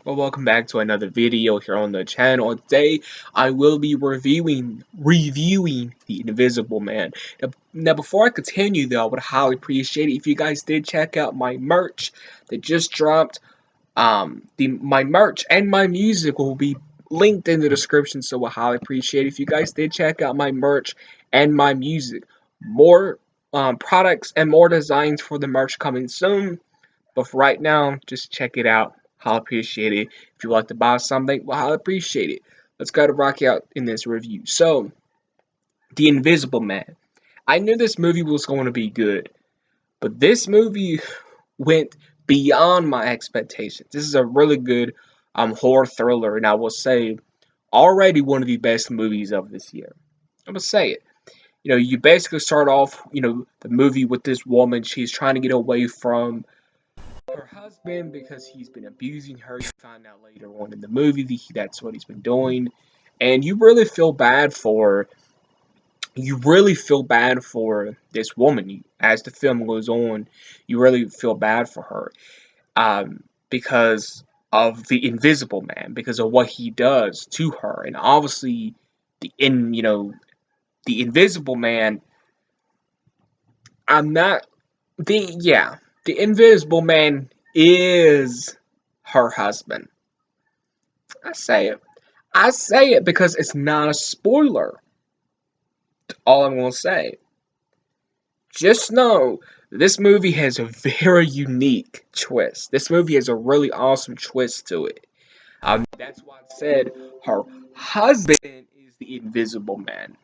Well, welcome back to another video here on the channel. Today, I will be reviewing The Invisible Man. Now, before I continue, though, I would highly appreciate it if you guys did check out my merch that just dropped. My merch and my music will be linked in the description, so I highly appreciate it if you guys did check out my merch and my music. More products and more designs for the merch coming soon. But for right now, just check it out. I'll appreciate it. If you like to buy something, well, I'll appreciate it. Let's go to rock out in this review. So, The Invisible Man. I knew this movie was going to be good, but this movie went beyond my expectations. This is a really good horror thriller, and I will say, already one of the best movies of this year. I'm gonna say it. You basically start off, the movie with this woman. She's trying to get away from her husband because he's been abusing her. You find out later on in the movie that that's what he's been doing, and you really feel bad for this woman. As the film goes on, you really feel bad for her, because of the Invisible Man, because of what he does to her, and obviously the Invisible Man. I'm not the Invisible Man is her husband. I say it. I say it because it's not a spoiler. All I'm gonna say. Just know this movie has a very unique twist. This movie has a really awesome twist to it. That's why I said her husband is the Invisible Man.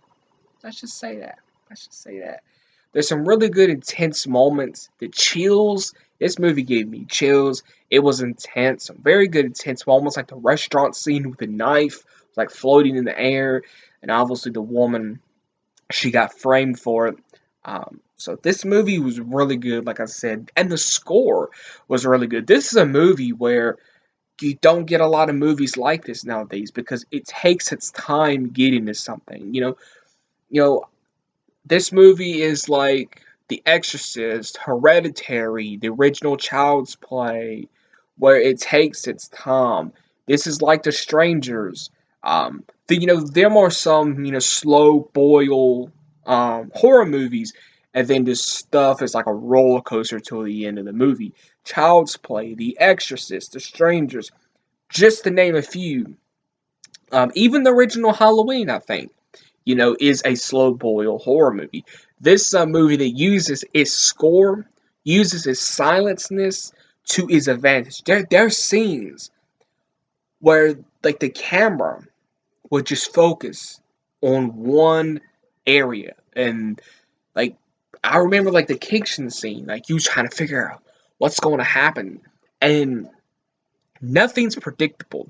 Let's just say that. Let's just say that. There's some really good intense moments. The chills. This movie gave me chills. It was intense. Some very good intense moments, like the restaurant scene with the knife, like floating in the air, and obviously the woman, she got framed for it. So this movie was really good, like I said, and the score was really good. This is a movie where you don't get a lot of movies like this nowadays because it takes its time getting to something. You know, this movie is like The Exorcist, Hereditary, the original Child's Play, where it takes its time. This is like The Strangers. There are some slow boil horror movies, and then this stuff is like a roller coaster till the end of the movie. Child's Play, The Exorcist, The Strangers, just to name a few. Even the original Halloween, I think, is a slow boil horror movie. This movie that uses its score, uses its silenceness to its advantage. There are scenes where like the camera would just focus on one area, and like I remember like the kitchen scene, like you trying to figure out what's going to happen, and nothing's predictable.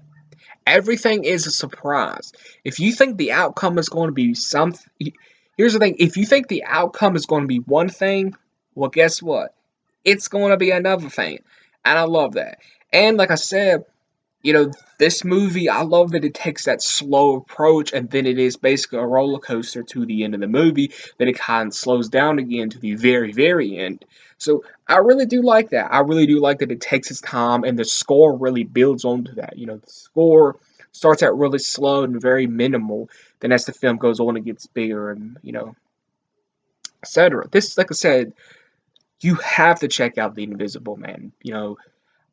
Everything is a surprise. If you think the outcome is going to be something, here's the thing: if you think the outcome is going to be one thing, well, guess what? It's going to be another thing, and I love that. And like I said, this movie, I love that it takes that slow approach, and then it is basically a roller coaster to the end of the movie. Then it kind of slows down again to the very, very end. So I really do like that. I really do like that it takes its time, and the score really builds onto that. The score starts out really slow and very minimal. Then as the film goes on, it gets bigger and etc. This, like I said, you have to check out The Invisible Man.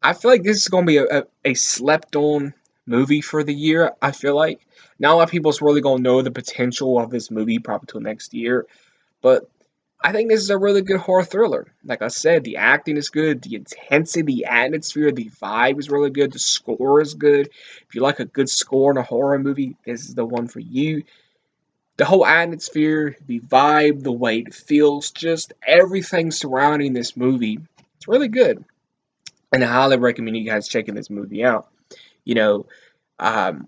I feel like this is going to be a slept on movie for the year. I feel like not a lot of people's really going to know the potential of this movie probably till next year. But I think this is a really good horror thriller. Like I said, the acting is good, the intensity, the atmosphere, the vibe is really good, the score is good. If you like a good score in a horror movie, this is the one for you. The whole atmosphere, the vibe, the way it feels, just everything surrounding this movie, it's really good. And I highly recommend you guys checking this movie out. You know,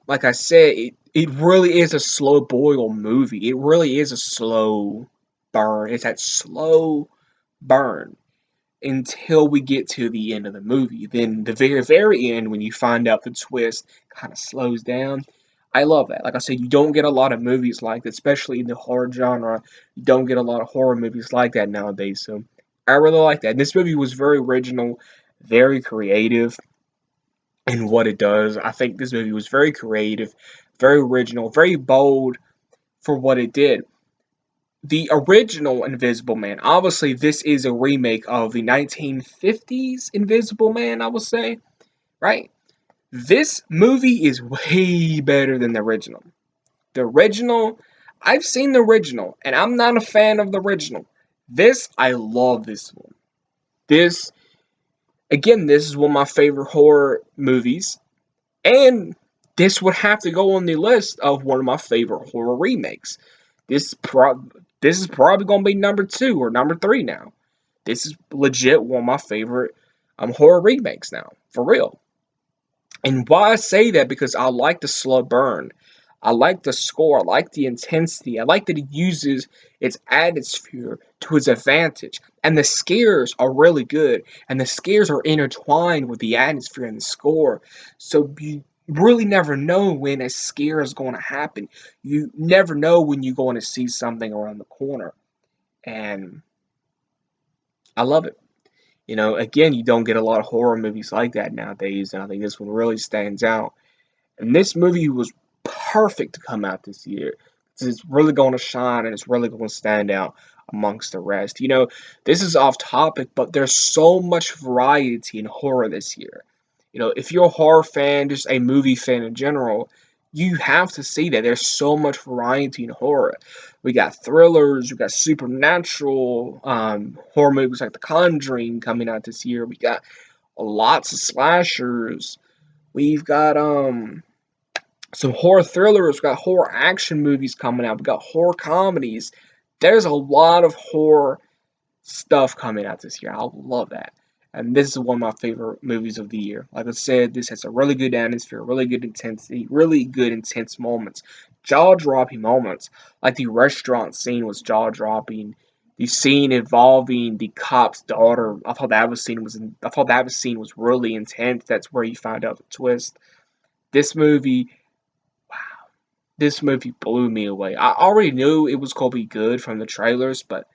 like I said, it really is a slow boil movie. It really is a slow burn. It's that slow burn until we get to the end of the movie. Then the very, very end, when you find out the twist, kind of slows down. I love that. Like I said, you don't get a lot of movies like that, especially in the horror genre. You don't get a lot of horror movies like that nowadays. So I really like that. And this movie was very original, very creative. in what it does. I think this movie was very creative, very original, very bold for what it did. The original Invisible Man, obviously, this is a remake of the 1950s Invisible Man, I would say, right? This movie is way better than the original. The original, I've seen the original, and I'm not a fan of the original. This, I love this one. This, again, this is one of my favorite horror movies, and this would have to go on the list of one of my favorite horror remakes. This is probably gonna be number 2 or number 3 now. This is legit one of my favorite horror remakes now, for real. And why I say that, because I like the slow burn. I like the score. I like the intensity. I like that it uses its atmosphere to its advantage. And the scares are really good. And the scares are intertwined with the atmosphere and the score. So you really never know when a scare is going to happen. You never know when you're going to see something around the corner. And I love it. You know, again, you don't get a lot of horror movies like that nowadays. And I think this one really stands out. And this movie was perfect to come out this year. It's really going to shine and it's really going to stand out amongst the rest. You know, this is off topic, but there's so much variety in horror this year. You know, if you're a horror fan, just a movie fan in general, you have to see that there's so much variety in horror. We got thrillers, we got supernatural horror movies like The Conjuring coming out this year. We got lots of slashers. We've got some horror thrillers, we got horror action movies coming out, we got horror comedies. There's a lot of horror stuff coming out this year. I love that. And this is one of my favorite movies of the year. Like I said, this has a really good atmosphere, really good intensity, really good intense moments, jaw-dropping moments. Like the restaurant scene was jaw-dropping. The scene involving the cop's daughter, I thought that scene was really intense. That's where you find out the twist. This movie this movie blew me away. I already knew it was gonna be good from the trailers, but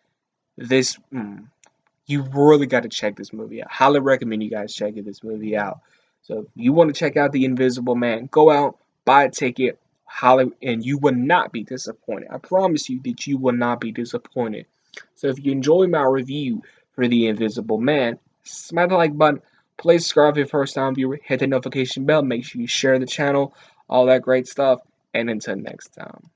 this, you really got to check this movie out. Highly recommend you guys checking this movie out. So if you want to check out The Invisible Man, go out, buy a ticket, and you will not be disappointed. I promise you that you will not be disappointed. So if you enjoy my review for The Invisible Man, smash the like button. Please subscribe if you're a first time viewer. Hit the notification bell. Make sure you share the channel. All that great stuff. And until next time.